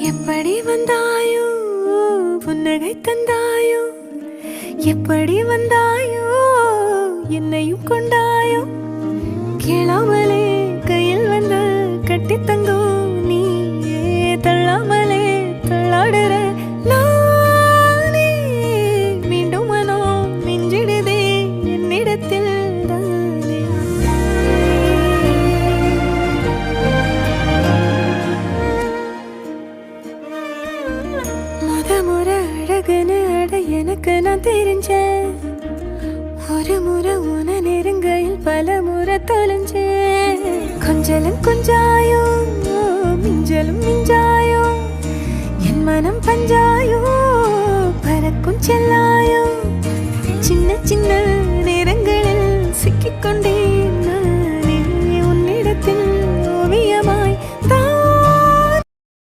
எப்படி வந்தாயோ புன்னகை தந்தாயோ எப்படி வந்தாயோ என்னையும் கொண்டாயோ கேளாமலே கையில் வந்து கட்டி தங்கோ நீயே தள்ளாமலே தள்ளாடுற நானே மீண்டும் மனோ மிஞ்சிடுதே என்னிடத்தில் முறை அழகுன்னு அட எனக்கு நான் தெரிஞ்சேன் ஒரு முறை உன நெருங்கையில் பல முறை தொலைஞ்சேன் கொஞ்சலும் கொஞ்சாயோ மிஞ்சலும் மிஞ்சாயோ என் மனம் பஞ்சாயோ பறக்கும் செல்லாயோ சின்ன சின்ன நேரங்களில் சிக்கிக்கொண்டே